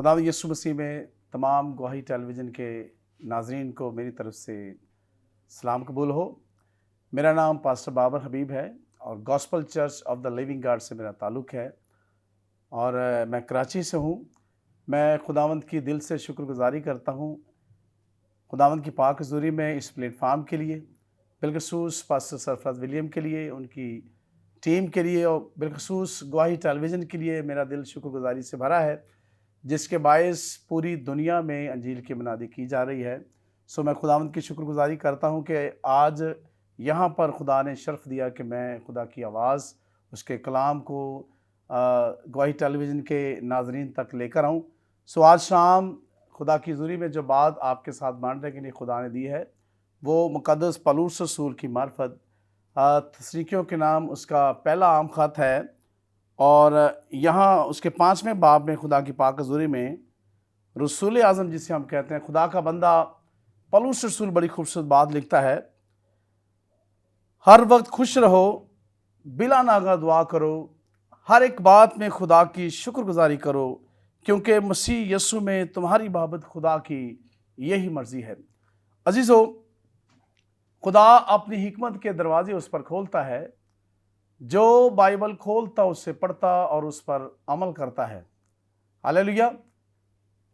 खुदा यीशु मसीह में तमाम गवाही टेलीविज़न के नाजरीन को मेरी तरफ से सलाम कबूल हो। मेरा नाम पास्टर बाबर हबीब है और gospel church of the living God से मेरा ताल्लुक़ है और मैं कराची से हूँ। मैं खुदावंद की दिल से शुक्रगुजारी करता हूँ खुदावंद की पाक हज़ूरी में इस प्लेटफार्म के लिए, बिलखसूस पास्टर सरफराज विलियम के लिए, उनकी टीम के लिए और बिलखसूस गवाही टेलीविज़न के लिए मेरा दिल शुक्रगुजारी से भरा है, जिसके बायस पूरी दुनिया में अंजील की मुनादी की जा रही है। सो मैं खुदावंद की शुक्रगुजारी करता हूँ कि आज यहाँ पर खुदा ने शर्फ दिया कि मैं खुदा की आवाज़, उसके कलाम को गवाही टेलीविज़न के नाजरीन तक लेकर आऊँ। सो आज शाम खुदा की हज़ूरी में जो बात आपके साथ बांटने के लिए खुदा ने दी है, वो मुक़द्दस पौलुस रसूल की मार्फत तस्नीकियों के नाम उसका पहला आम ख़त है और यहाँ उसके 5वें बाब में खुदा की पाक हज़ूरी में रसूल आज़म जिसे हम कहते हैं, खुदा का बंदा पौलुस रसूल बड़ी खूबसूरत बात लिखता है। हर वक्त खुश रहो, बिला नागा दुआ करो, हर एक बात में खुदा की शुक्रगुजारी करो, क्योंकि मसीह यीशु में तुम्हारी बाबत खुदा की यही मर्ज़ी है। अजीज़ों, खुदा अपनी हिकमत के दरवाजे उस पर खोलता है जो बाइबल खोलता, उससे पढ़ता और उस पर अमल करता है। हालेलुया।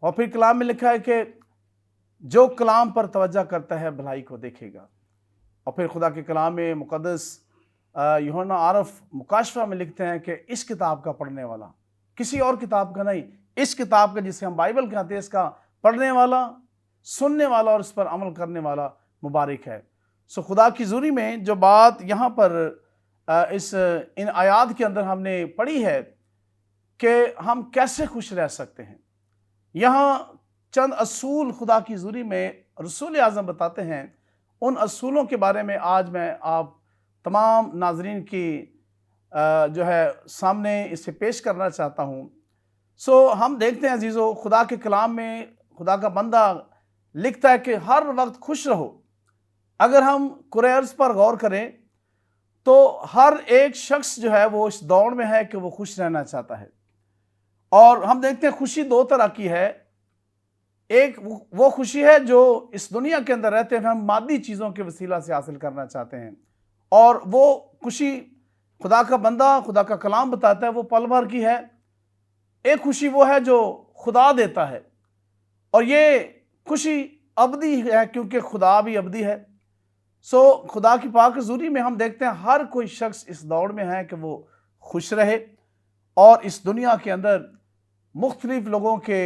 और फिर कलाम में लिखा है कि जो कलाम पर तवज्जो करता है भलाई को देखेगा। और फिर खुदा के कलाम में मुक़द्दस यूहन्ना आरफ मुकाशफा में लिखते हैं कि इस किताब का पढ़ने वाला, किसी और किताब का नहीं, इस किताब का जिसे हम बाइबल कहते हैं, इसका पढ़ने वाला, सुनने वाला और इस पर अमल करने वाला मुबारक है। सो खुदा की हज़ूरी में जो बात यहाँ पर इन आयात के अंदर हमने पढ़ी है कि हम कैसे खुश रह सकते हैं, यहाँ चंद असूल खुदा की हज़ूरी में रसूल आज़म बताते हैं। उन असूलों के बारे में आज मैं आप तमाम नाजरीन की जो है सामने इसे पेश करना चाहता हूँ। सो हम देखते हैं अजीज़ों, खुदा के कलाम में खुदा का बंदा लिखता है कि हर वक्त खुश रहो। अगर हम कुरैर्स पर गौर करें तो हर एक शख्स जो है वो इस दौड़ में है कि वो खुश रहना चाहता है। और हम देखते हैं खुशी दो तरह की है। एक वो खुशी है जो इस दुनिया के अंदर रहते हैं, हम मादी चीज़ों के वसीला से हासिल करना चाहते हैं, और वो खुशी खुदा का बंदा, खुदा का कलाम बताता है, वो पल भर की है। एक खुशी वो है जो खुदा देता है और ये खुशी अबदी है, क्योंकि खुदा भी अबदी है। सो खुदा की पाक हज़ूरी में हम देखते हैं हर कोई शख्स इस दौड़ में है कि वो खुश रहे। और इस दुनिया के अंदर मुख्तलिफ लोगों के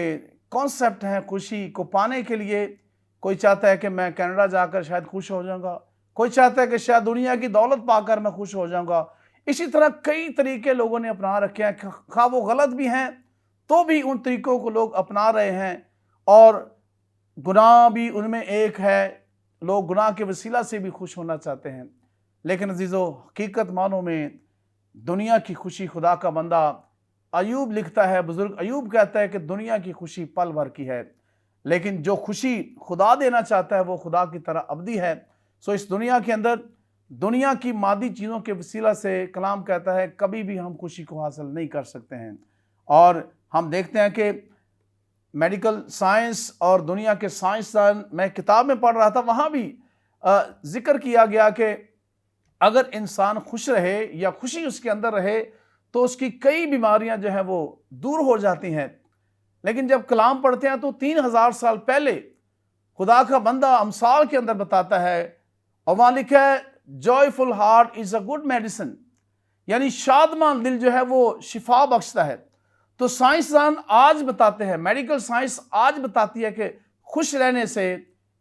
कॉन्सेप्ट हैं खुशी को पाने के लिए। कोई चाहता है कि मैं कनाडा जाकर शायद खुश हो जाऊंगा, कोई चाहता है कि शायद दुनिया की दौलत पाकर मैं खुश हो जाऊंगा। इसी तरह कई तरीके लोगों ने अपना रखे हैं, खा वो गलत भी हैं तो भी उन तरीक़ों को लोग अपना रहे हैं, और गुनाह भी उनमें एक है। लोग गुनाह के वसीला से भी खुश होना चाहते हैं। लेकिन अजीज़ों, हकीकत मानों में दुनिया की खुशी, खुदा का बंदा अयूब लिखता है, बुजुर्ग अयूब कहता है कि दुनिया की खुशी पल भर की है, लेकिन जो खुशी खुदा देना चाहता है वो खुदा की तरह अबदी है। सो इस दुनिया के अंदर दुनिया की मादी चीज़ों के वसीला से कलाम कहता है कभी भी हम खुशी को हासिल नहीं कर सकते हैं। और हम देखते हैं कि मेडिकल साइंस और दुनिया के साइंसदान, मैं किताब में पढ़ रहा था, वहाँ भी जिक्र किया गया कि अगर इंसान खुश रहे या खुशी उसके अंदर रहे तो उसकी कई बीमारियां जो हैं वो दूर हो जाती हैं। लेकिन जब कलाम पढ़ते हैं तो 3000 साल पहले खुदा का बंदा अमसाल के अंदर बताता है, और वहाँ लिखा है joyful heart is a good medicine, यानी शादमान दिल जो है वो शिफा बख्शता है। तो साइंसदान आज बताते हैं, मेडिकल साइंस आज बताती है कि खुश रहने से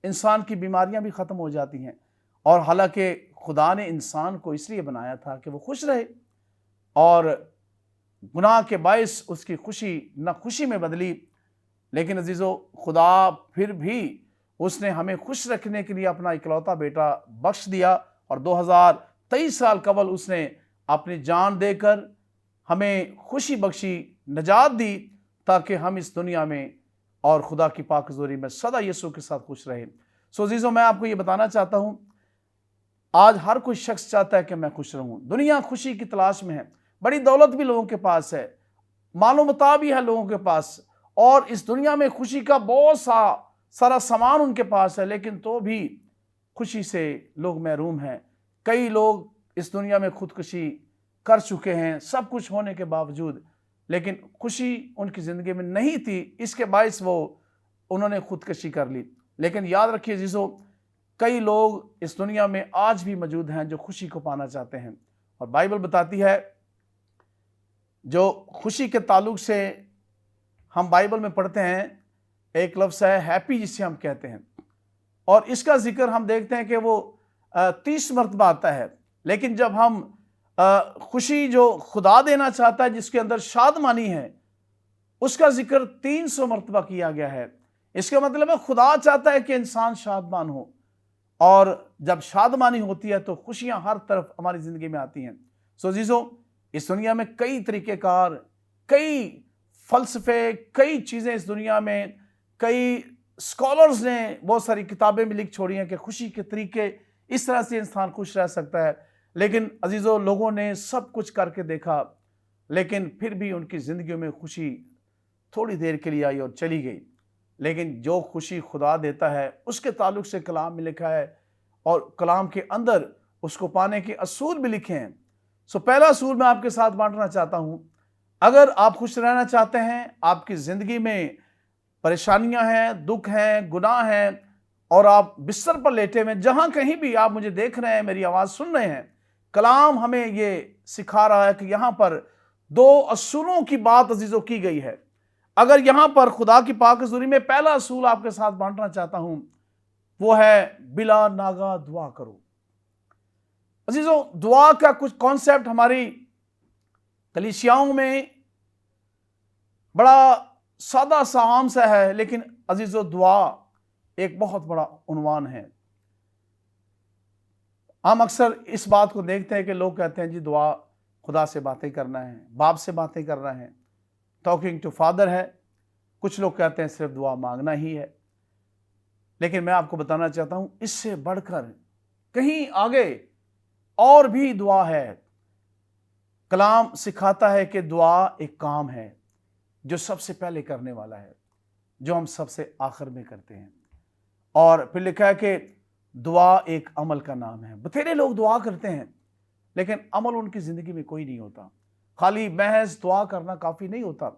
इंसान की बीमारियां भी ख़त्म हो जाती हैं। और हालांकि खुदा ने इंसान को इसलिए बनाया था कि वो खुश रहे, और गुनाह के बायस उसकी खुशी न खुशी में बदली। लेकिन अजीज़ों, खुदा फिर भी उसने हमें खुश रखने के लिए अपना इकलौता बेटा बख्श दिया, और 2023 साल कबल उसने अपनी जान देकर हमें खुशी बख्शी, नजात दी, ताकि हम इस दुनिया में और खुदा की पाक हज़ूरी में सदा यीशु के साथ खुश रहे। सो अजीज़ों, मैं आपको ये बताना चाहता हूँ, आज हर कोई शख्स चाहता है कि मैं खुश रहूँ। दुनिया खुशी की तलाश में है, बड़ी दौलत भी लोगों के पास है, मालो मता भी है लोगों के पास, اور اس دنیا میں خوشی کا بہت سارا سامان ان کے پاس ہے، لیکن تو بھی خوشی سے لوگ محروم ہیں۔ کئی لوگ اس دنیا میں خودکشی کر چکے ہیں سب کچھ ہونے کے باوجود، لیکن خوشی ان کی زندگی میں نہیں تھی، اس کے باعث انہوں نے خودکشی کر لی۔ لیکن یاد رکھیے عزیزو، کئی لوگ اس دنیا میں آج بھی موجود ہیں جو خوشی کو پانا چاہتے ہیں، اور بائبل بتاتی ہے، جو خوشی کے تعلق سے ہم بائبل میں پڑھتے ہیں، ایک لفظ ہے ہیپی، جسے ہم کہتے ہیں، اور اس کا ذکر ہم دیکھتے ہیں کہ وہ 30 مرتبہ آتا ہے۔ لیکن جب ہم خوشی جو خدا دینا چاہتا ہے، جس کے اندر شادمانی ہے، اس کا ذکر 300 مرتبہ کیا گیا ہے۔ اس کا مطلب ہے خدا چاہتا ہے کہ انسان شادمان ہو، اور جب شادمانی ہوتی ہے تو خوشیاں ہر طرف ہماری زندگی میں آتی ہیں۔ سو عزیزو، اس دنیا میں کئی طریقہ کار، کئی فلسفے، کئی چیزیں اس دنیا میں، کئی اسکالرز نے بہت ساری کتابیں بھی لکھ چھوڑی ہیں کہ خوشی کے طریقے، اس طرح سے انسان خوش رہ سکتا ہے۔ لیکن عزیزو، لوگوں نے سب کچھ کر کے دیکھا، لیکن پھر بھی ان کی زندگیوں میں خوشی تھوڑی دیر کے لیے آئی اور چلی گئی۔ لیکن جو خوشی خدا دیتا ہے، اس کے تعلق سے کلام میں لکھا ہے، اور کلام کے اندر اس کو پانے کے اصول بھی لکھے ہیں۔ سو پہلا اصول میں آپ کے ساتھ بانٹنا چاہتا ہوں، اگر آپ خوش رہنا چاہتے ہیں، آپ کی زندگی میں پریشانیاں ہیں، دکھ ہیں، گناہ ہیں، اور آپ بستر پر لیٹے ہوئے، جہاں کہیں بھی آپ مجھے دیکھ رہے ہیں، میری آواز سن رہے ہیں، کلام ہمیں یہ سکھا رہا ہے کہ یہاں پر 2 اصولوں کی بات عزیزوں کی گئی ہے۔ اگر یہاں پر خدا کی پاک حضوری میں پہلا اصول آپ کے ساتھ بانٹنا چاہتا ہوں، وہ ہے بلا ناگہ دعا کرو۔ عزیزوں، دعا کا کچھ کانسیپٹ ہماری کلیسیاؤں میں بڑا سادہ سا عام سا ہے، لیکن عزیزو، دعا ایک بہت بڑا عنوان ہے۔ ہم اکثر اس بات کو دیکھتے ہیں کہ لوگ کہتے ہیں جی دعا خدا سے باتیں کرنا ہے، باپ سے باتیں کرنا ہے، ٹاکنگ ٹو فادر ہے۔ کچھ لوگ کہتے ہیں صرف دعا مانگنا ہی ہے، لیکن میں آپ کو بتانا چاہتا ہوں، اس سے بڑھ کر کہیں آگے اور بھی دعا ہے۔ کلام سکھاتا ہے کہ دعا ایک کام ہے جو سب سے پہلے کرنے والا ہے، جو ہم سب سے آخر میں کرتے ہیں، اور پھر لکھا ہے کہ دعا ایک عمل کا نام ہے۔ بتھیرے لوگ دعا کرتے ہیں، لیکن عمل ان کی زندگی میں کوئی نہیں ہوتا۔ خالی محض دعا کرنا کافی نہیں ہوتا۔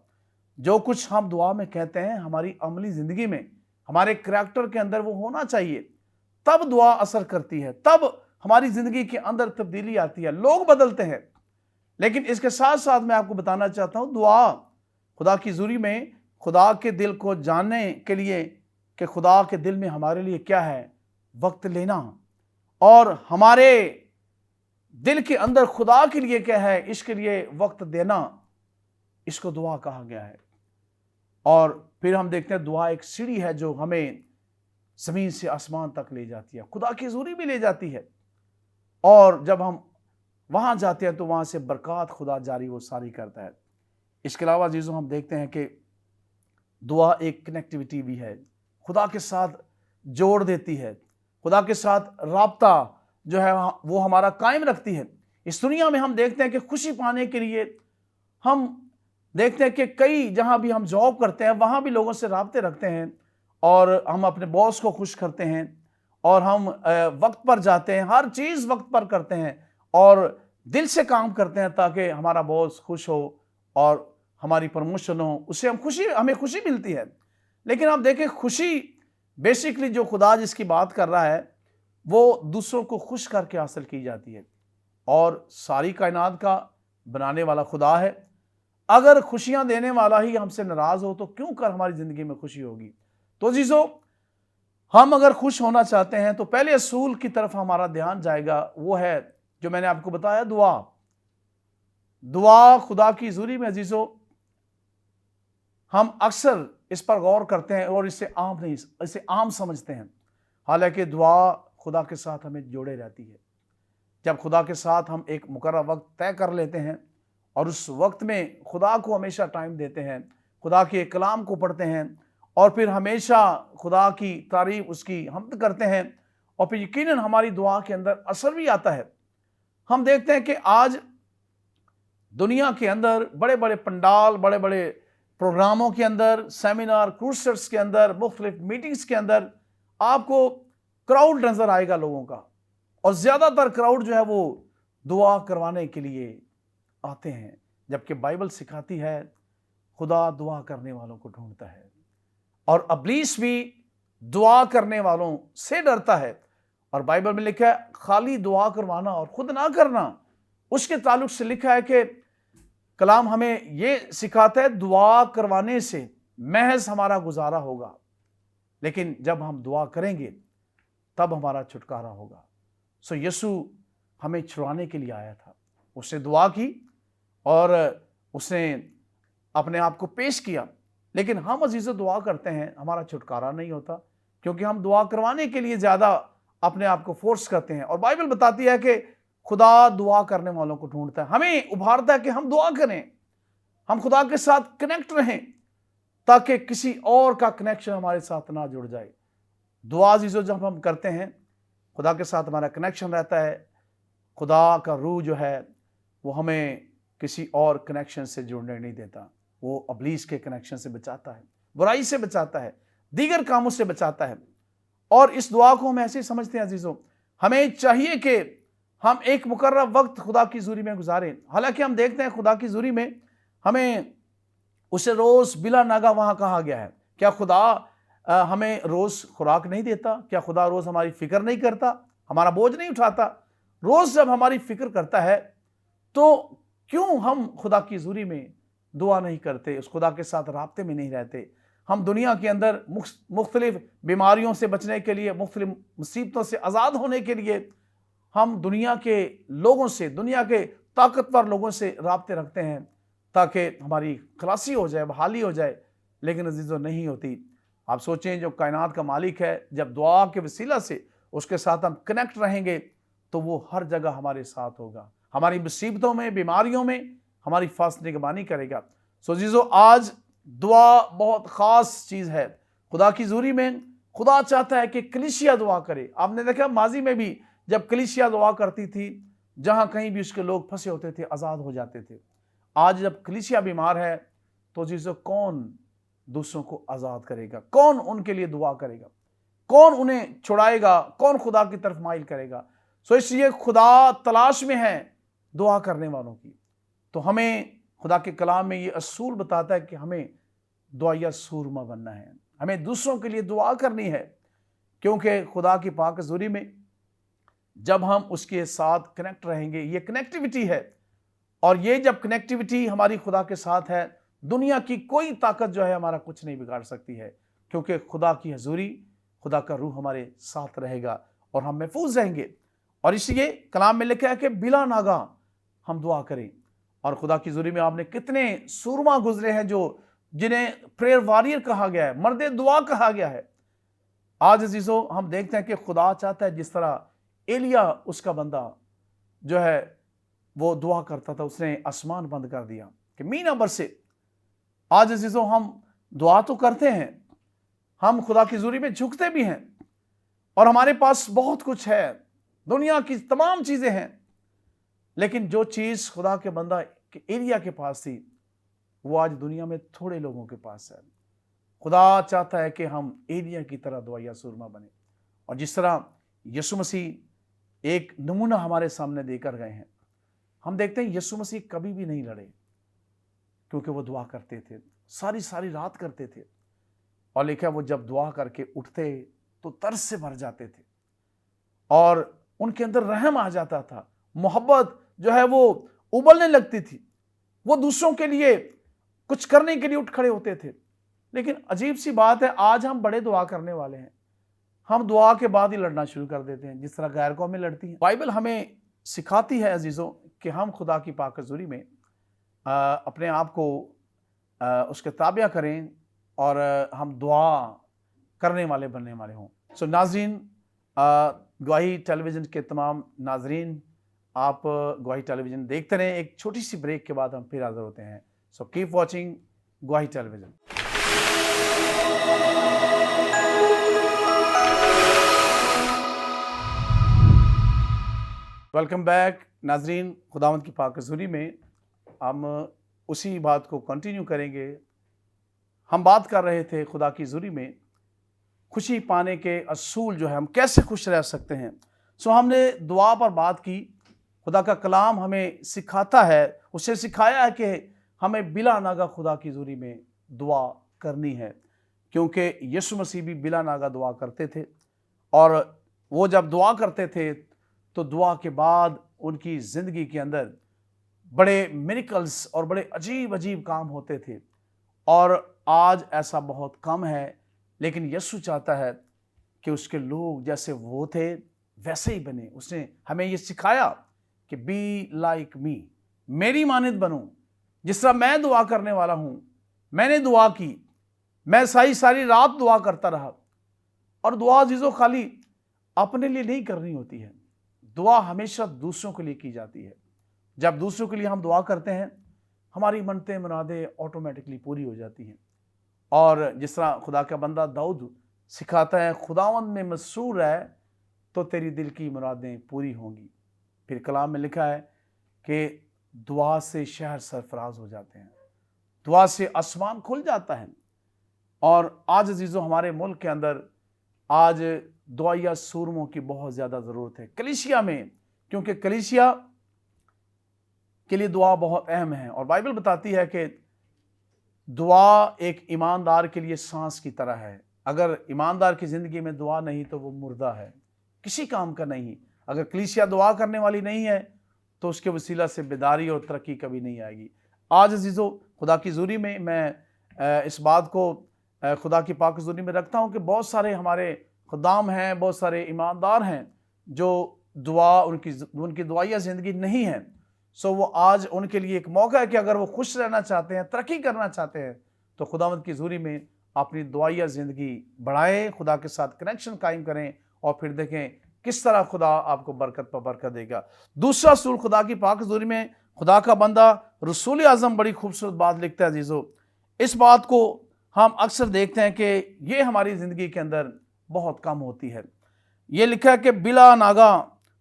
جو کچھ ہم دعا میں کہتے ہیں، ہماری عملی زندگی میں، ہمارے کریکٹر کے اندر وہ ہونا چاہیے، تب دعا اثر کرتی ہے، تب ہماری زندگی کے اندر تبدیلی آتی ہے، لوگ بدلتے ہیں۔ لیکن اس کے ساتھ ساتھ میں آپ کو بتانا چاہتا ہوں، دعا خدا کی حضوری میں خدا کے دل کو جاننے کے لیے کہ خدا کے دل میں ہمارے لیے کیا ہے، وقت لینا، اور ہمارے دل کے اندر خدا کے لیے کیا ہے، اس کے لیے وقت دینا، اس کو دعا کہا گیا ہے۔ اور پھر ہم دیکھتے ہیں دعا ایک سیڑھی ہے جو ہمیں زمین سے آسمان تک لے جاتی ہے، خدا کی حضوری بھی لے جاتی ہے، اور جب ہم وہاں جاتے ہیں تو وہاں سے برکات خدا جاری وہ ساری کرتا ہے۔ اس کے علاوہ عزیزوں، ہم دیکھتے ہیں کہ دعا ایک کنیکٹیوٹی بھی ہے، خدا کے ساتھ جوڑ دیتی ہے، خدا کے ساتھ رابطہ جو ہے وہ ہمارا قائم رکھتی ہے۔ اس دنیا میں ہم دیکھتے ہیں کہ خوشی پانے کے لیے ہم دیکھتے ہیں کہ کئی جہاں بھی ہم جاب کرتے ہیں، وہاں بھی لوگوں سے رابطے رکھتے ہیں، اور ہم اپنے باس کو خوش کرتے ہیں، اور ہم وقت پر جاتے ہیں، ہر چیز وقت پر کرتے ہیں، اور دل سے کام کرتے ہیں تاکہ ہمارا باس خوش ہو اور ہماری پروموشن ہو، اس سے ہمیں خوشی ملتی ہے۔ لیکن آپ دیکھیں، خوشی بیسیکلی جو خدا جس کی بات کر رہا ہے، وہ دوسروں کو خوش کر کے حاصل کی جاتی ہے، اور ساری کائنات کا بنانے والا خدا ہے۔ اگر خوشیاں دینے والا ہی ہم سے ناراض ہو تو کیوں کر ہماری زندگی میں خوشی ہوگی؟ تو عزیزو، ہم اگر خوش ہونا چاہتے ہیں تو پہلے اصول کی طرف ہمارا دھیان جائے گا، وہ ہے جو میں نے آپ کو بتایا، دعا خدا کی حضوری میں۔ عزیزو، ہم اکثر اس پر غور کرتے ہیں اور اسے عام سمجھتے ہیں، حالانکہ دعا خدا کے ساتھ ہمیں جوڑے رہتی ہے۔ جب خدا کے ساتھ ہم ایک مقررہ وقت طے کر لیتے ہیں اور اس وقت میں خدا کو ہمیشہ ٹائم دیتے ہیں، خدا کے کلام کو پڑھتے ہیں، اور پھر ہمیشہ خدا کی تعریف، اس کی حمد کرتے ہیں، اور پھر یقیناً ہماری دعا کے اندر اثر بھی آتا ہے۔ ہم دیکھتے ہیں کہ آج دنیا کے اندر بڑے بڑے پنڈال، بڑے بڑے प्रोग्रामों के अंदर, सेमिनार, क्रूसेड्स के अंदर, मुख्तलिफ मीटिंग्स के अंदर आपको क्राउड नज़र आएगा लोगों का, और ज़्यादातर क्राउड जो है वो दुआ करवाने के लिए आते हैं, जबकि बाइबल सिखाती है खुदा दुआ करने वालों को ढूंढता है, और इब्लीस भी दुआ करने वालों से डरता है। और बाइबल में लिखा है खाली दुआ करवाना और खुद ना करना, उसके ताल्लुक से लिखा है कि कलाम हमें ये सिखाता है दुआ करवाने से महज हमारा गुजारा होगा, लेकिन जब हम दुआ करेंगे तब हमारा छुटकारा होगा। सो यीशु हमें छुड़ाने के लिए आया था, उसने दुआ की और उसने अपने आप को पेश किया, लेकिन हम अजीज़ों दुआ करते हैं, हमारा छुटकारा नहीं होता, क्योंकि हम दुआ करवाने के लिए ज़्यादा अपने आप को फोर्स करते हैं। और बाइबल बताती है कि खुदा दुआ करने वालों को ढूंढता है, हमें उभारता है कि हम दुआ करें, हम खुदा के साथ कनेक्ट रहें, ताकि किसी और का कनेक्शन हमारे साथ ना जुड़ जाए। दुआ अजीज़ों जब हम करते हैं, खुदा के साथ हमारा कनेक्शन रहता है, खुदा का रूह जो है वो हमें किसी और कनेक्शन से जुड़ने नहीं देता, वो इब्लीस के कनेक्शन से बचाता है, बुराई से बचाता है, दीगर कामों से बचाता है। और इस दुआ को हम ऐसे समझते हैं अजीज़ों, हमें चाहिए कि हम एक मुकर्रर वक्त खुदा की ज़ुरी में गुजारें। हालांकि हम देखते हैं खुदा की ज़ुरी में हमें उसे रोज़ बिला नागा वहाँ कहा गया है। क्या खुदा हमें रोज़ खुराक नहीं देता? क्या खुदा रोज़ हमारी फ़िक्र नहीं करता, हमारा बोझ नहीं उठाता? रोज़ जब हमारी फ़िक्र करता है तो क्यों हम खुदा की ज़ुरी में दुआ नहीं करते, उस खुदा के साथ राब्ते में नहीं रहते? हम दुनिया के अंदर मुख्तलिफ बीमारियों से बचने के लिए, मुख्तलिफ मुसीबतों से आज़ाद होने के लिए हम दुनिया के लोगों से, दुनिया के ताकतवर लोगों से राब्ते रखते हैं ताकि हमारी खलासी हो जाए, बहाली हो जाए, लेकिन अजीज़ों नहीं होती। आप सोचें, जो कायनात का मालिक है, जब दुआ के वसीला से उसके साथ हम कनेक्ट रहेंगे तो वो हर जगह हमारे साथ होगा, हमारी मुसीबतों में, बीमारियों में हमारी फास निगरानी करेगा। सो अजीज़ों, आज दुआ बहुत ख़ास चीज़ है। खुदा की ज़ुरी में खुदा चाहता है कि कलीसिया दुआ करे। आपने देखा माजी में भी जब कलीसिया दुआ करती थी, जहाँ कहीं भी उसके लोग फंसे होते थे, आज़ाद हो जाते थे। आज जब कलीसिया बीमार है तो अजीज़ों, कौन दूसरों को आज़ाद करेगा? कौन उनके लिए दुआ करेगा? कौन उन्हें छुड़ाएगा? कौन खुदा की तरफ माइल करेगा? सो इसलिए खुदा तलाश में है दुआ करने वालों की। तो हमें खुदा के कलाम में ये असूल बताता है कि हमें दुआया सूरमा बनना है, हमें दूसरों के लिए दुआ करनी है, क्योंकि खुदा की पाक ज़ुरी में जब हम उसके साथ कनेक्ट रहेंगे, ये कनेक्टिविटी है, और ये जब कनेक्टिविटी हमारी खुदा के साथ है, दुनिया की कोई ताकत जो है हमारा कुछ नहीं बिगाड़ सकती है, क्योंकि खुदा की हजूरी, खुदा का रूह हमारे साथ रहेगा और हम महफूज रहेंगे। और इसलिए कलाम में लिखा है कि बिला नागा हम दुआ करें। और खुदा की ज़ुरी में आपने कितने सूरमा गुजरे हैं जो जिन्हें प्रेयर वॉरियर कहा गया है, मर्दे दुआ कहा गया है। आज अजीज़ों, हम देखते हैं कि खुदा चाहता है, जिस तरह एलिया उसका बंदा जो है वो दुआ करता था, उसने आसमान बंद कर दिया कि मीना बरसे। आज अजीज़ों, हम दुआ तो करते हैं, हम खुदा की ज़ुरी में झुकते भी हैं, और हमारे पास बहुत कुछ है, दुनिया की तमाम चीज़ें हैं, लेकिन जो चीज़ खुदा के बंदा के एलिया के पास थी, वो आज दुनिया में थोड़े लोगों के पास है। खुदा चाहता है कि हम एलिया की तरह दुआया सूरमा बने, और जिस तरह यीशु मसीह एक नमूना हमारे सामने देकर गए हैं। हम देखते हैं यीशु मसीह कभी भी नहीं लड़े, क्योंकि वो दुआ करते थे, सारी सारी रात करते थे, और लिखा वो जब दुआ करके उठते तो तरस से भर जाते थे, और उनके अंदर रहम आ जाता था, मोहब्बत जो है वो उबलने लगती थी, वो दूसरों के लिए कुछ करने के लिए उठ खड़े होते थे। लेकिन अजीब सी बात है, आज हम बड़े दुआ करने वाले हैं, हम दुआ के बाद ही लड़ना शुरू कर देते हैं, जिस तरह गैर कौमें लड़ती हैं। बाइबल हमें सिखाती है अजीज़ों कि हम खुदा की पाक ज़ुरी में अपने आप को उसके ताबिया करें, और हम दुआ करने वाले बनने वाले हों। सो नाज़रीन, गवाही टेलीविज़न के तमाम नाज़रीन, आप गवाही टेलीविज़न देखते रहें। एक छोटी सी ब्रेक के बाद हम फिर हाज़िर होते हैं। सो कीप वॉचिंग गवाही टेलीविज़न। वेलकम बैक नाज़रीन। खुदावंद की पाक ज़ुरी में हम उसी बात को कंटिन्यू करेंगे ہم بات کر رہے تھے خدا کی حضوری میں خوشی پانے کے اصول جو ہے، ہم کیسے خوش رہ سکتے ہیں۔ ہم نے دعا پر بات کی۔ خدا کا کلام ہمیں سکھاتا ہے، اسے سکھایا ہے کہ ہمیں بلا ناگا خدا کی حضوری میں دعا کرنی ہے، کیونکہ یسوع مسیح بھی بلا ناگا دعا کرتے تھے، اور وہ جب دعا کرتے تھے تو دعا کے بعد ان کی زندگی کے اندر بڑے میریکلز اور بڑے عجیب عجیب کام ہوتے تھے، اور آج ایسا بہت کم ہے، لیکن یسوع چاہتا ہے کہ اس کے لوگ جیسے وہ تھے ویسے ہی بنے۔ اس نے ہمیں یہ سکھایا کہ بی لائک می، میری مانند بنو، جس طرح میں دعا کرنے والا ہوں۔ میں نے دعا کی، میں ساری رات دعا کرتا رہا، اور دعا عزیزو خالی اپنے لیے نہیں کرنی ہوتی ہے، دعا ہمیشہ دوسروں کے لیے کی جاتی ہے۔ جب دوسروں کے لیے ہم دعا کرتے ہیں، ہماری منتیں مرادیں آٹومیٹکلی پوری ہو جاتی ہیں، اور جس طرح خدا کا بندہ داؤد سکھاتا ہے، خداوند میں مسرور ہے تو تیری دل کی مرادیں پوری ہوں گی۔ پھر کلام میں لکھا ہے کہ دعا سے شہر سرفراز ہو جاتے ہیں، دعا سے آسمان کھل جاتا ہے۔ اور آج عزیزو ہمارے ملک کے اندر آج دعائیا سورموں کی بہت زیادہ ضرورت ہے کلیسیا میں، کیونکہ کلیسیا کے لیے دعا بہت اہم ہے، اور بائبل بتاتی ہے کہ دعا ایک ایماندار کے لیے سانس کی طرح ہے۔ اگر ایماندار کی زندگی میں دعا نہیں تو وہ مردہ ہے، کسی کام کا نہیں۔ اگر کلیسیا دعا کرنے والی نہیں ہے تو اس کے وسیلہ سے بیداری اور ترقی کبھی نہیں آئے گی۔ آج عزیزو خدا کی حضوری میں اس بات کو خدا کی پاک حضوری میں رکھتا ہوں کہ بہت سارے ہمارے خدام ہیں، بہت سارے ایماندار ہیں جو دعا ان کی دعائیا زندگی نہیں ہے۔ وہ آج ان کے لیے ایک موقع ہے کہ اگر وہ خوش رہنا چاہتے ہیں، ترقی کرنا چاہتے ہیں، تو خداوند کی حضوری میں اپنی دعائیا زندگی بڑھائیں، خدا کے ساتھ کنیکشن قائم کریں، اور پھر دیکھیں کس طرح خدا آپ کو برکت پر برکت دے گا۔ دوسرا اصول خدا کی پاک حضوری میں، خدا کا بندہ رسول اعظم بڑی خوبصورت بات لکھتا ہے عزیزو۔ اس بات کو ہم اکثر دیکھتے ہیں کہ یہ ہماری زندگی کے اندر بہت کم ہوتی ہے۔ یہ لکھا ہے کہ بلا ناگا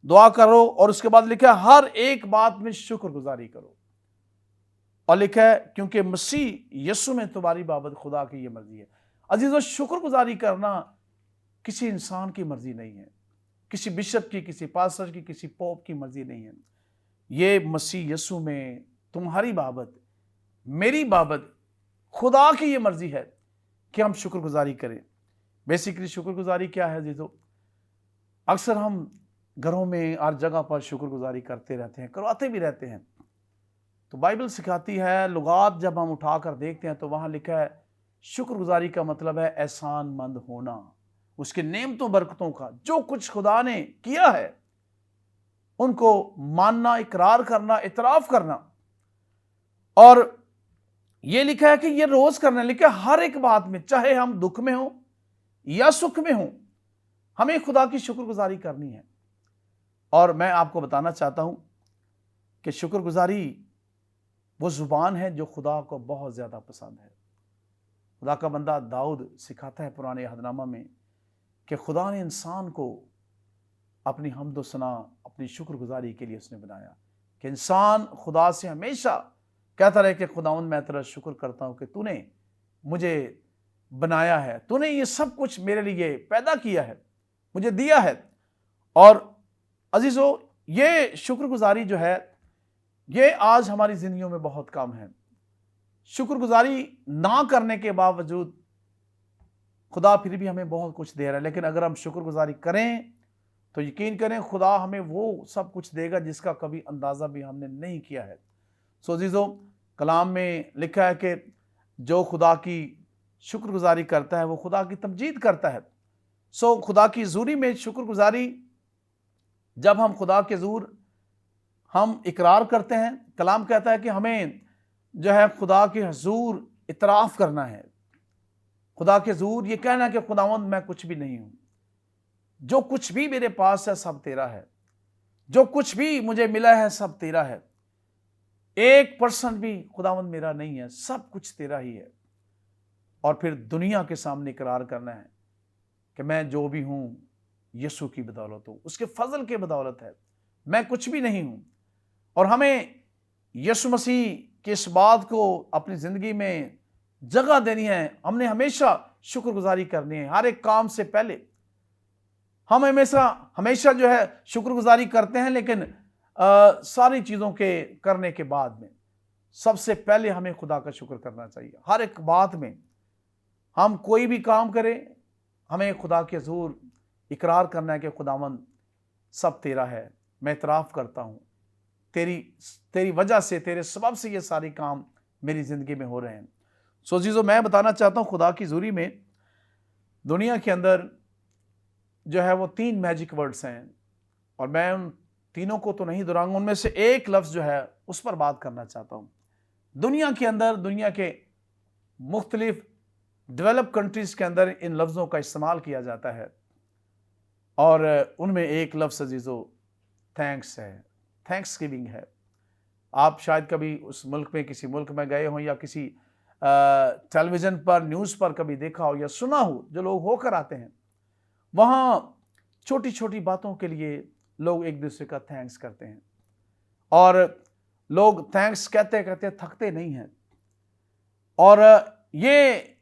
دعا کرو، اور اس کے بعد لکھا ہے ہر ایک بات میں شکر گزاری کرو، اور لکھا ہے کیونکہ مسیح یسوع میں تمہاری بابت خدا کی یہ مرضی ہے۔ عزیزو شکر گزاری کرنا کسی انسان کی مرضی نہیں ہے، کسی بشپ کی، کسی پاسٹر کی، کسی پوپ کی مرضی نہیں ہے۔ یہ مسیح یسوع میں تمہاری بابت، میری بابت خدا کی یہ مرضی ہے کہ ہم شکر گزاری کریں۔ بیسیکلی شکر گزاری کیا ہے عزیزو؟ اکثر ہم گھروں میں ہر جگہ پر شکر گزاری کرتے رہتے ہیں، کرواتے بھی رہتے ہیں۔ تو بائبل سکھاتی ہے، لغات جب ہم اٹھا کر دیکھتے ہیں تو وہاں لکھا ہے شکر گزاری کا مطلب ہے احسان مند ہونا، اس کے نعمتوں برکتوں کا، جو کچھ خدا نے کیا ہے ان کو ماننا، اقرار کرنا، اعتراف کرنا۔ اور یہ لکھا ہے کہ یہ روز کرنا، لکھا ہے ہر ایک بات میں، چاہے ہم دکھ میں ہوں یا سکھ میں ہوں، ہمیں خدا کی شکر گزاری کرنی ہے۔ اور میں آپ کو بتانا چاہتا ہوں کہ شکر گزاری وہ زبان ہے جو خدا کو بہت زیادہ پسند ہے۔ خدا کا بندہ داؤد سکھاتا ہے پرانے عہد نامہ میں کہ خدا نے انسان کو اپنی حمد و ثنا، اپنی شکر گزاری کے لیے اس نے بنایا، کہ انسان خدا سے ہمیشہ کہتا رہے کہ خداوند میں تیرا شکر کرتا ہوں کہ تو نے مجھے بنایا ہے، تو نے یہ سب کچھ میرے لیے پیدا کیا ہے، مجھے دیا ہے۔ اور عزیزو یہ شکر گزاری جو ہے یہ آج ہماری زندگیوں میں بہت کم ہے۔ شکر گزاری نہ کرنے کے باوجود خدا پھر بھی ہمیں بہت کچھ دے رہا ہے، لیکن اگر ہم شکر گزاری کریں تو یقین کریں خدا ہمیں وہ سب کچھ دے گا جس کا کبھی اندازہ بھی ہم نے نہیں کیا ہے۔ عزیزو کلام میں لکھا ہے کہ جو خدا کی شکر گزاری کرتا ہے وہ خدا کی تمجید کرتا ہے۔ خدا کی حضوری میں شکر گزاری، جب ہم خدا کے حضور ہم اقرار کرتے ہیں، کلام کہتا ہے کہ ہمیں جو ہے خدا کے حضور اعتراف کرنا ہے، خدا کے حضور یہ کہنا کہ خداوند میں کچھ بھی نہیں ہوں، جو کچھ بھی میرے پاس ہے سب تیرا ہے، جو کچھ بھی مجھے ملا ہے سب تیرا ہے، 1% بھی خداوند میرا نہیں ہے، سب کچھ تیرا ہی ہے۔ اور پھر دنیا کے سامنے اقرار کرنا ہے کہ میں جو بھی ہوں یسوع کی بدولت ہوں، اس کے فضل کے بدولت ہے، میں کچھ بھی نہیں ہوں۔ اور ہمیں یسوع مسیح کی اس بات کو اپنی زندگی میں जगह देनी है। हमने हमेशा शुक्रगुजारी करनी है हर एक काम से पहले। हम हमेशा जो है शुक्रगुजारी करते हैं, लेकिन सारी चीज़ों के करने के बाद में सबसे पहले हमें खुदा का शुक्र करना चाहिए। हर एक बात में हम कोई भी काम करें, हमें खुदा के हुज़ूर इकरार करना है कि खुदावंद सब तेरा है, मैं इतराफ़ करता हूँ, तेरी वजह से, तेरे सबब से ये सारे काम मेरी ज़िंदगी में हो रहे हैं। सो चीज़ों मैं बताना चाहता हूँ, खुदा की हुज़ूरी में दुनिया के अंदर जो है वो 3 मैजिक वर्ड्स हैं, और मैं उन तीनों को तो नहीं दोहराऊंगा, उनमें से एक लफ्ज़ जो है उस पर बात करना चाहता हूँ। दुनिया के अंदर, दुनिया के मुख्तलिफ डेवलप कंट्रीज़ के अंदर इन लफ्ज़ों का इस्तेमाल किया जाता है, और उनमें एक लफ्ज़ अजीज़ो थैंक्स है, थैंक्स गिविंग है। आप शायद कभी उस मुल्क में, किसी मुल्क में गए हों, या किसी टेलीविज़न पर, न्यूज़ पर कभी देखा हो या सुना हो, जो लोग होकर आते हैं, वहाँ छोटी छोटी बातों के लिए लोग एक दूसरे का थैंक्स करते हैं, और लोग थैंक्स कहते कहते थकते नहीं हैं। और ये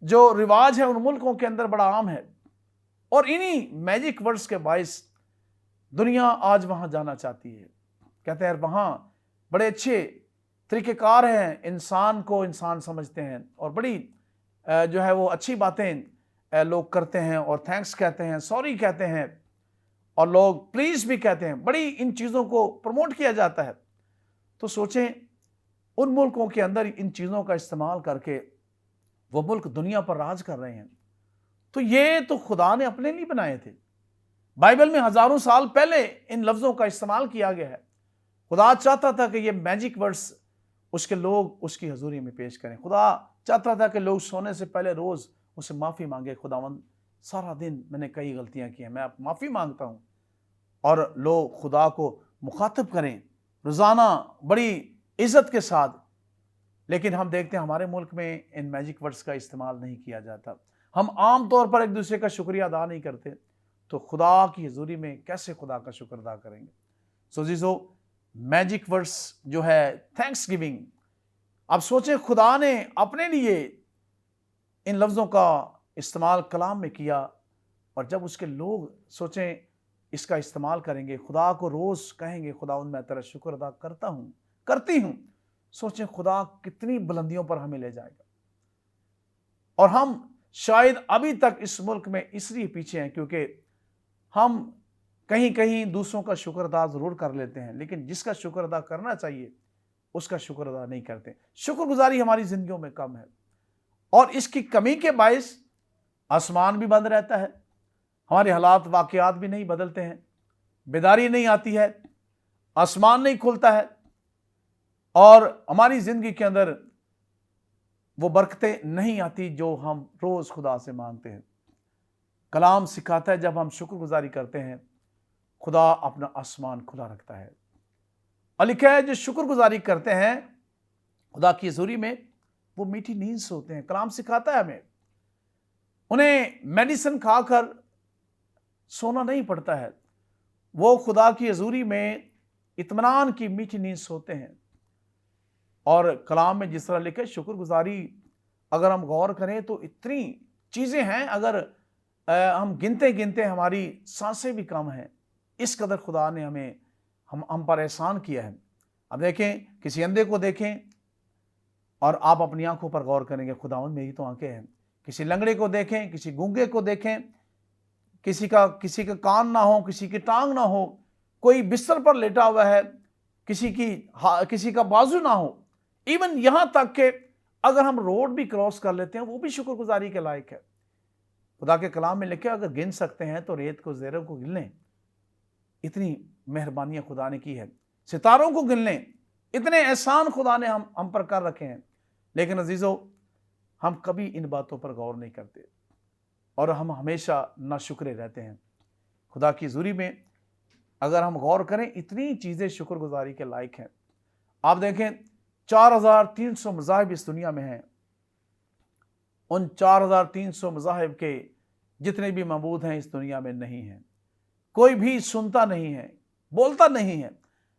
जो रिवाज है उन मुल्कों के अंदर बड़ा आम है, और इन्हीं मैजिक वर्ड्स के बायस दुनिया आज वहाँ जाना चाहती है। कहते हैं वहाँ बड़े अच्छे तरीक़ेकार हैं, इंसान को इंसान समझते हैं, और बड़ी जो है वो अच्छी बातें लोग करते हैं, और थैंक्स कहते हैं, सॉरी कहते हैं, और लोग प्लीज़ भी कहते हैं। बड़ी इन चीज़ों को प्रमोट किया जाता है। तो सोचें, उन मुल्कों के अंदर इन चीज़ों का इस्तेमाल करके वो मुल्क दुनिया पर राज कर रहे हैं। तो ये तो खुदा ने अपने लिए बनाए थे। बाइबल में हज़ारों साल पहले इन लफ्ज़ों का इस्तेमाल किया गया है। खुदा चाहता था कि ये मैजिक वर्ड्स उसके लोग उसकी हजूरी में पेश करें। खुदा चाहता था कि लोग सोने से पहले रोज़ उससे माफ़ी मांगे, खुदावंद सारा दिन मैंने कई गलतियां की हैं, मैं आप माफ़ी मांगता हूँ। और लोग खुदा को मुखातब करें रोज़ाना बड़ी इज़्ज़त के साथ। लेकिन हम देखते हैं हमारे मुल्क में इन मैजिक वर्ड्स का इस्तेमाल नहीं किया जाता। हम आम तौर पर एक दूसरे का शुक्रिया अदा नहीं करते, तो खुदा की हजूरी में कैसे खुदा का शुक्र अदा करेंगे। सो जीजो, मैजिक वर्ड्स जो है थैंक्स गिविंग, अब सोचें खुदा ने अपने लिए इन लफ्ज़ों का इस्तेमाल कलाम में किया, और जब उसके लोग सोचें इसका इस्तेमाल करेंगे, खुदा को रोज़ कहेंगे खुदा मैं तेरा शुक्र अदा करता हूँ, करती हूँ, सोचें खुदा कितनी बुलंदियों पर हमें ले जाएगा। और हम शायद अभी तक इस मुल्क में इसलिए पीछे हैं क्योंकि हम कहीं कहीं दूसरों का शुक्र अदा ज़रूर कर लेते हैं, लेकिन जिसका शुक्र अदा करना चाहिए उसका शुक्र अदा नहीं करते। शुक्रगुजारी हमारी ज़िंदगियों में कम है, और इसकी कमी के बायस आसमान भी बंद रहता है, हमारे हालात वाक़यात भी नहीं बदलते हैं, बेदारी नहीं आती है, आसमान नहीं खुलता है, और हमारी ज़िंदगी के अंदर वो बरकतें नहीं आती जो हम रोज़ खुदा से मांगते हैं। कलाम सिखाता है जब हम शुक्रगुजारी करते हैं, खुदा अपना आसमान खुला रखता है। और लिखा है जो शुक्रगुजारी करते हैं खुदा की हज़ूरी में वो मीठी नींद सोते हैं। कलाम सिखाता है हमें, उन्हें मेडिसिन खाकर सोना नहीं पड़ता है, वो खुदा की हज़ूरी में इत्मीनान की मीठी नींद सोते हैं। और कलाम में जिस तरह लिखा है, शुक्रगुजारी अगर हम गौर करें तो इतनी चीज़ें हैं, अगर हम गिनते गिनते हमारी सांसें भी कम हैं, इस कदर खुदा ने हमें हम पर एहसान किया है। अब देखें, किसी अंधे को देखें और आप अपनी आंखों पर गौर करेंगे, खुदावंद मेरी तो आंखें हैं। किसी लंगड़े को देखें, किसी गूंगे को देखें, किसी का कान ना हो, किसी की टांग ना हो, कोई बिस्तर पर लेटा हुआ है, किसी का बाजू ना हो, इवन यहां तक कि अगर हम रोड भी क्रॉस कर लेते हैं वो भी शुक्रगुजारी के लायक है। खुदा के कलाम में लिखे अगर गिन सकते हैं तो रेत को, ज़ेरों को गिन लें, इतनी मेहरबानियां खुदा ने की है। सितारों को गिन लें, इतने एहसान खुदा ने हम पर कर रखे हैं। लेकिन अजीज़ों, हम कभी इन बातों पर गौर नहीं करते, और हम हमेशा नाशुक्रे रहते हैं। खुदा की हज़ूरी में अगर हम गौर करें, इतनी चीज़ें शुक्रगुजारी के लायक हैं। आप देखें, 4300 मज़ाहिब इस दुनिया में हैं। उन 4300 मज़ाहिब के जितने भी मबूद हैं इस दुनिया में नहीं हैं। कोई भी सुनता नहीं है, बोलता नहीं है,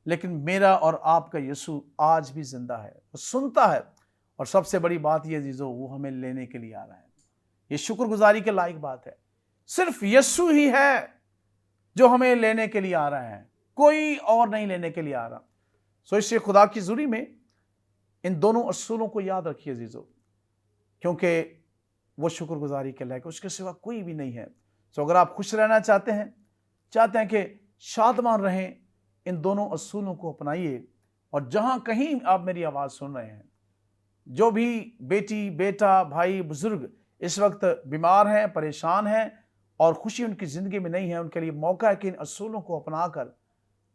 लेकिन मेरा और आपका यीशु आज भी जिंदा है, वो सुनता है اور سب سے بڑی بات یہ عزیزو وہ ہمیں لینے کے لیے آ رہا ہے۔ یہ شکر گزاری کے لائق بات ہے، صرف یسوع ہی ہے جو ہمیں لینے کے لیے آ رہا ہے، کوئی اور نہیں لینے کے لیے آ رہا۔ سو اس سے خدا کی حضوری میں ان دونوں اصولوں کو یاد رکھیے عزیزو، کیونکہ وہ شکر گزاری کے لائق، اس کے سوا کوئی بھی نہیں ہے۔ سو اگر آپ خوش رہنا چاہتے ہیں کہ شادمان رہیں، ان دونوں اصولوں کو اپنائیے۔ اور جہاں کہیں آپ میری آواز سن رہے ہیں، جو بھی بیٹی، بیٹا، بھائی، بزرگ اس وقت بیمار ہیں، پریشان ہیں اور خوشی ان کی زندگی میں نہیں ہے، ان کے لیے موقع ہے کہ ان اصولوں کو اپنا کر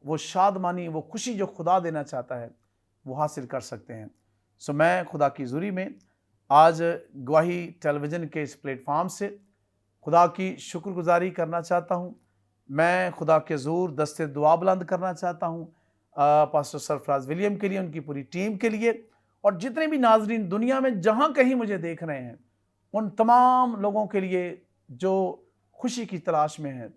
وہ شادمانی، وہ خوشی جو خدا دینا چاہتا ہے وہ حاصل کر سکتے ہیں۔ سو میں خدا کی حضوری میں آج گواہی ٹیلی ویژن کے اس پلیٹ فارم سے خدا کی شکر گزاری کرنا چاہتا ہوں۔ میں خدا کے حضور دستے دعا بلند کرنا چاہتا ہوں پاسٹر سرفراز ولیم کے لیے، ان کی پوری ٹیم کے لیے، اور جتنے بھی ناظرین دنیا میں جہاں کہیں مجھے دیکھ رہے ہیں، ان تمام لوگوں کے لیے جو خوشی کی تلاش میں ہیں،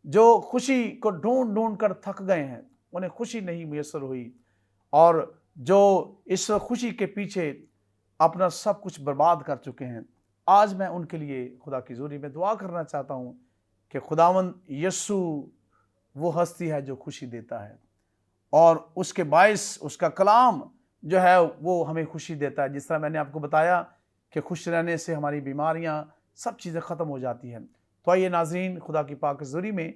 جو خوشی کو ڈھونڈ ڈھونڈ کر تھک گئے ہیں، انہیں خوشی نہیں میسر ہوئی، اور جو اس خوشی کے پیچھے اپنا سب کچھ برباد کر چکے ہیں، آج میں ان کے لیے خدا کی حضوری میں دعا کرنا چاہتا ہوں کہ خداوند یسوع وہ ہستی ہے جو خوشی دیتا ہے، اور اس کے باعث اس کا کلام جو ہے وہ ہمیں خوشی دیتا ہے۔ جس طرح میں نے آپ کو بتایا کہ خوش رہنے سے ہماری بیماریاں سب چیزیں ختم ہو جاتی ہیں۔ تو آئیے ناظرین، خدا کی پاک حضوری میں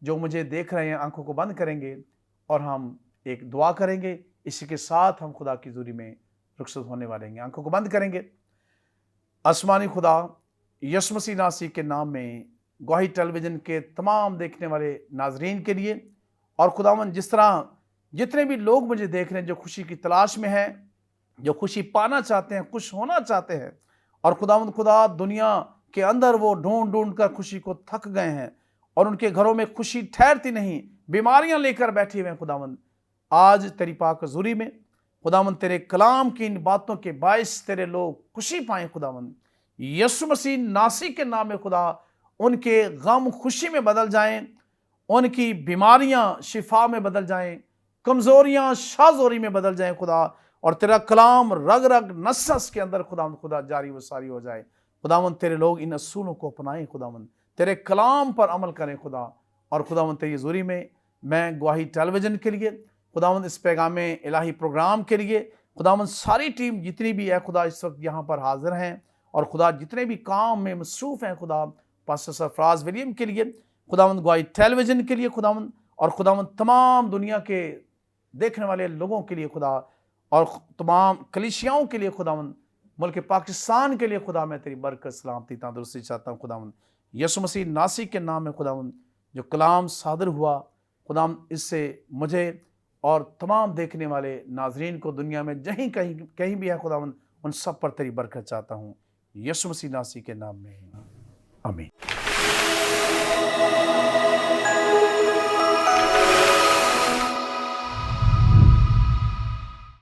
جو مجھے دیکھ رہے ہیں آنکھوں کو بند کریں گے اور ہم ایک دعا کریں گے، اسی کے ساتھ ہم خدا کی حضوری میں رخصت ہونے والے ہیں۔ آنکھوں کو بند کریں گے۔ آسمانی خدا، یسوع مسیح ناصری کے نام میں گواہی ٹیلی ویژن کے تمام دیکھنے والے ناظرین کے لیے، اور خداوند جس طرح جتنے بھی لوگ مجھے دیکھ رہے ہیں جو خوشی کی تلاش میں ہیں، جو خوشی پانا چاہتے ہیں، خوش ہونا چاہتے ہیں، اور خداوند خدا دنیا کے اندر وہ ڈھونڈ ڈھونڈ کر خوشی کو تھک گئے ہیں اور ان کے گھروں میں خوشی ٹھہرتی نہیں، بیماریاں لے کر بیٹھے ہوئے ہیں، خداوند آج تیری پاک حضوری میں خداوند تیرے کلام کی ان باتوں کے باعث تیرے لوگ خوشی پائیں۔ خداوند یسوع مسیح ناصری کے نام میں خدا ان کے غم خوشی میں بدل جائیں، ان کی بیماریاں شفا میں بدل جائیں، کمزوریاں شازوری میں بدل جائیں خدا، اور تیرا کلام رگ رگ نس نس کے اندر خداوند خدا جاری و ساری ہو جائے۔ خداوند تیرے لوگ ان اصولوں کو اپنائیں، خداوند تیرے کلام پر عمل کریں خدا، اور خداوند تیری حضوری میں میں گواہی ٹیلی ویژن کے لیے، خداوند اس پیغام الہی پروگرام کے لیے، خداوند ساری ٹیم جتنی بھی ہے خدا اس وقت یہاں پر حاضر ہیں، اور خدا جتنے بھی کام میں مصروف ہیں خدا، پاسٹر سرفراز ولیم کے لیے، خداوند گواہی ٹیلی ویژن کے لیے خداوند، اور خداوند تمام دنیا کے دیکھنے والے لوگوں کے لیے خدا، اور تمام کلیسیاؤں کے لیے خداوند، ملک پاکستان کے لیے خدا، میں تیری برکت، سلامتی، تندرستی چاہتا ہوں خداوند یسوع مسیح ناصری کے نام میں خداوند۔ جو کلام صادر ہوا خداوند، اس سے مجھے اور تمام دیکھنے والے ناظرین کو دنیا میں کہیں بھی ہے خداوند، ان سب پر تیری برکت چاہتا ہوں یسوع مسیح ناصری کے نام میں، آمین۔